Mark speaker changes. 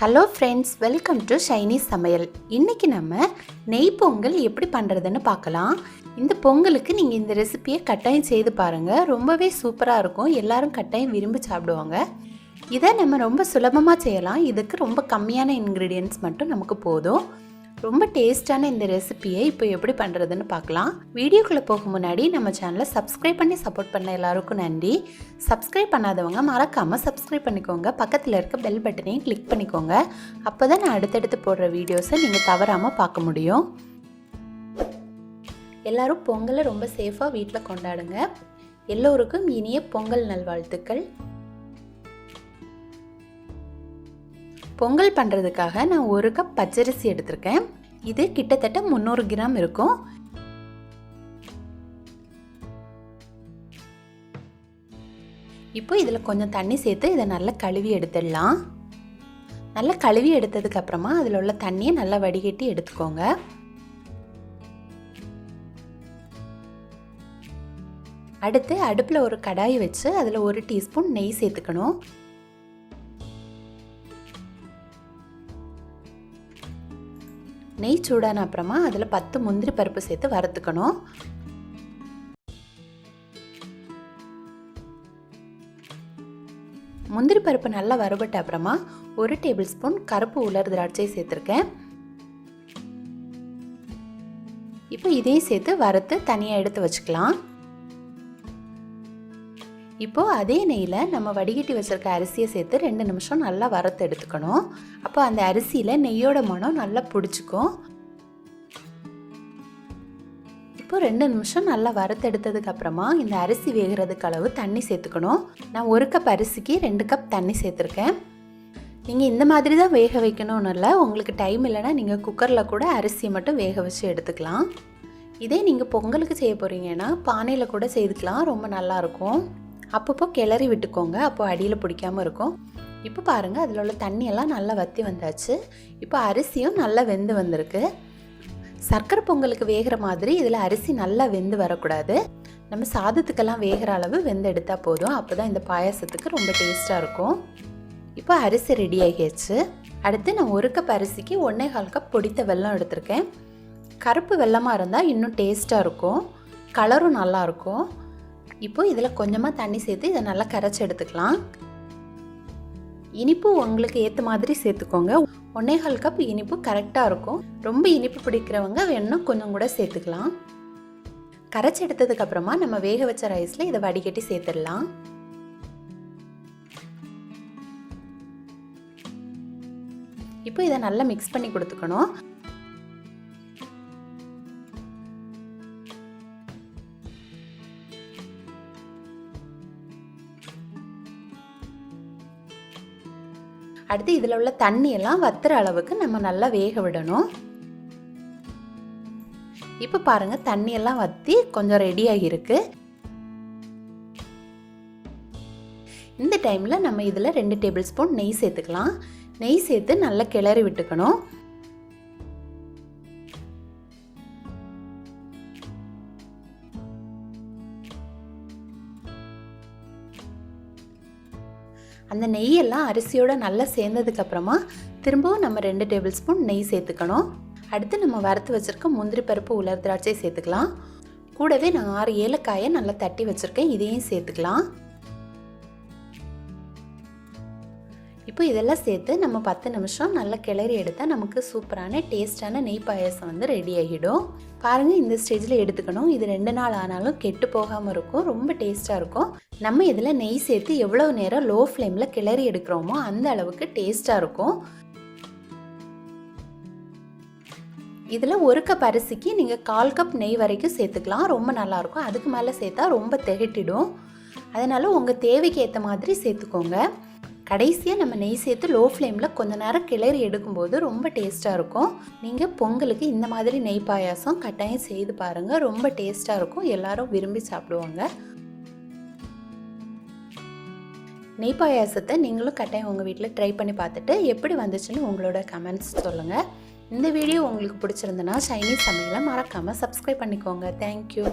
Speaker 1: Hello friends, welcome to Shiny சமையல். இன்றைக்கி நம்ம நெய் பொங்கல் எப்படி பண்ணுறதுன்னு பார்க்கலாம். இந்த பொங்கலுக்கு நீங்கள் இந்த ரெசிபியை கட்டாயம் செய்து பாருங்கள். ரொம்பவே சூப்பராக இருக்கும். எல்லாரும் கட்டாயம் விரும்பி சாப்பிடுவாங்க. இதை நம்ம ரொம்ப சுலபமாக செய்யலாம். இதுக்கு ரொம்ப கம்மியான இன்க்ரீடியன்ட்ஸ் மட்டும் நமக்கு போதும். ரொம்ப டேஸ்டான இந்த ரெசிபியை இப்போ எப்படி பண்ணுறதுன்னு பார்க்கலாம். வீடியோக்குள்ளே போக முன்னாடி நம்ம சேனலை சப்ஸ்கிரைப் பண்ணி சப்போர்ட் பண்ண எல்லாருக்கும் நன்றி. சப்ஸ்கிரைப் பண்ணாதவங்க மறக்காமல் சப்ஸ்கிரைப் பண்ணிக்கோங்க. பக்கத்தில் இருக்க பெல் பட்டனையும் கிளிக் பண்ணிக்கோங்க. அப்போ தான் நான் அடுத்தடுத்து போடுற வீடியோஸை நீங்கள் தவறாமல் பார்க்க முடியும். எல்லோரும் பொங்கலை ரொம்ப சேஃபாக வீட்டில் கொண்டாடுங்க. எல்லோருக்கும் இனிய பொங்கல் நல்வாழ்த்துக்கள். பொங்கல் பண்ணுறதுக்காக நான் 1 கப் பச்சரிசி எடுத்திருக்கேன். இது கிட்டத்தட்ட 300 கிராம் இருக்கும். இப்போ இதில் கொஞ்சம் தண்ணி சேர்த்து இதை நல்லா கழுவி எடுத்துடலாம். நல்லா கழுவி எடுத்ததுக்கப்புறமா அதில் உள்ள தண்ணியை நல்லா வடிகட்டி எடுத்துக்கோங்க. அடுத்து அடுப்பில் ஒரு கடாய் வச்சு அதில் 1 டீஸ்பூன் நெய் சேர்த்துக்கணும். நெய் சூடான அப்புறமா அதில் 10 முந்திரி பருப்பு சேர்த்து வறுத்துக்கணும். முந்திரி பருப்பு நல்லா வறுபட்ட அப்புறமா 1 டேபிள் ஸ்பூன் கருப்பு உலர் திராட்சை சேர்த்துருக்கேன். இப்போ இதையும் சேர்த்து வறுத்து தனியாக எடுத்து வச்சுக்கலாம். இப்போது அதே நெய்யில் நம்ம வடிகட்டி வச்சுருக்க அரிசியை சேர்த்து 2 நிமிஷம் நல்லா வறுத்து எடுத்துக்கணும். அப்போ அந்த அரிசியில் நெய்யோட மனம் நல்லா பிடிச்சிக்கும். இப்போ 2 நிமிஷம் நல்லா வறுத்து எடுத்ததுக்கப்புறமா இந்த அரிசி வேகிறதுக்கு அளவு தண்ணி சேர்த்துக்கணும். நான் 1 கப் அரிசிக்கு 2 கப் தண்ணி சேர்த்துருக்கேன். நீங்கள் இந்த மாதிரி தான் வேக வைக்கணும்னு இல்லை. உங்களுக்கு டைம் இல்லைன்னா நீங்கள் குக்கரில் கூட அரிசியை மட்டும் வேக வச்சு எடுத்துக்கலாம். இதே நீங்கள் பொங்கலுக்கு செய்ய போகிறீங்கன்னா பானையில் கூட செய்துக்கலாம். ரொம்ப நல்லாயிருக்கும். அப்பப்போ கிளறி விட்டுக்கோங்க. அப்போ அடியில் பிடிக்காமல் இருக்கும். இப்போ பாருங்கள், அதில் உள்ள தண்ணியெல்லாம் நல்லா வற்றி வந்தாச்சு. இப்போ அரிசியும் நல்லா வெந்து வந்திருக்கு. சர்க்கரை பொங்கலுக்கு வேகிற மாதிரி இதில் அரிசி நல்லா வெந்து வரக்கூடாது. நம்ம சாதத்துக்கெல்லாம் வேகிற அளவு வெந்து எடுத்தால் போதும். அப்போ தான் இந்த பாயாசத்துக்கு ரொம்ப டேஸ்ட்டாக இருக்கும். இப்போ அரிசி ரெடி ஆகியாச்சு. அடுத்து நான் 1 கப் அரிசிக்கு 1.25 கப் பொடித்த வெல்லம் எடுத்திருக்கேன். கருப்பு வெல்லமாக இருந்தால் இன்னும் டேஸ்ட்டாக இருக்கும். கலரும் நல்லாயிருக்கும். இப்போது இதில் கொஞ்சமாக தண்ணி சேர்த்து இதை நல்லா கரைச்சி எடுத்துக்கலாம். இனிப்பு உங்களுக்கு ஏற்ற மாதிரி சேர்த்துக்கோங்க. 1.25 கப் இனிப்பு கரெக்டாக இருக்கும். ரொம்ப இனிப்பு பிடிக்கிறவங்க வேணும்னா கொஞ்சம் கூட சேர்த்துக்கலாம். கரைச்சி எடுத்ததுக்கப்புறமா நம்ம வேக வச்ச ரைஸில் இதை வடிகட்டி சேர்த்துடலாம். இப்போ இதை நல்லா மிக்ஸ் பண்ணி கொடுத்துக்கணும். அடுத்து இதில் உள்ள தண்ணியெல்லாம் வத்துற அளவுக்கு நம்ம நல்லா வேக விடணும். இப்போ பாருங்கள், தண்ணியெல்லாம் வற்றி கொஞ்சம் ரெடியாகி இருக்கு. இந்த டைமில் நம்ம இதில் 2 டேபிள் ஸ்பூன் நெய் சேர்த்துக்கலாம். நெய் சேர்த்து நல்லா கிளறி விட்டுக்கணும். அந்த நெய்யெல்லாம் அரிசியோட நல்லா சேர்ந்ததுக்கப்புறமா திரும்பவும் நம்ம 2 டேபிள் ஸ்பூன் நெய் சேர்த்துக்கணும். அடுத்து நம்ம வறுத்து வச்சுருக்க முந்திரி பருப்பு உலர் திராட்சை சேர்த்துக்கலாம். கூடவே நான் 6 ஏலக்காயை நல்லா தட்டி வச்சுருக்கேன். இதையும் சேர்த்துக்கலாம். இப்போ இதெல்லாம் சேர்த்து நம்ம 10 நிமிஷம் நல்லா கிளறி எடுத்தால் நமக்கு சூப்பரான டேஸ்டான நெய் பாயாசம் வந்து ரெடி ஆகிடும். பாருங்கள், இந்த ஸ்டேஜில் எடுத்துக்கணும். இது 2 நாள் ஆனாலும் கெட்டு போகாமல் இருக்கும். ரொம்ப டேஸ்ட்டாக இருக்கும். நம்ம இதில் நெய் சேர்த்து எவ்வளோ நேரம் லோ ஃப்ளேமில் கிளறி எடுக்கிறோமோ அந்த அளவுக்கு டேஸ்ட்டாக இருக்கும். இதில் 1 கப் அரிசிக்கு நீங்கள் 1/4 கப் நெய் வரைக்கும் சேர்த்துக்கலாம். ரொம்ப நல்லாயிருக்கும். அதுக்கு மேலே சேர்த்தா ரொம்ப திகட்டிடும். அதனால் உங்கள் தேவைக்கு ஏற்ற மாதிரி சேர்த்துக்கோங்க. கடைசியாக நம்ம நெய் சேர்த்து லோ ஃப்ளேமில் கொஞ்ச நேரம் கிளறி எடுக்கும்போது ரொம்ப டேஸ்ட்டாக இருக்கும். நீங்கள் பொங்கலுக்கு இந்த மாதிரி நெய் பாயாசம் கட்டாயம் செய்து பாருங்கள். ரொம்ப டேஸ்ட்டாக இருக்கும். எல்லாரும் விரும்பி சாப்பிடுவாங்க. நெய் பாயாசத்தை நீங்களும் கட்டாயம் உங்கள் வீட்டில் ட்ரை பண்ணி பார்த்துட்டு எப்படி வந்துச்சுன்னு உங்களோட கமெண்ட்ஸ் சொல்லுங்கள். இந்த வீடியோ உங்களுக்கு பிடிச்சிருந்தனா ஷைனி சமையலை மறக்காமல் சப்ஸ்கிரைப் பண்ணிக்கோங்க. தேங்க்யூ.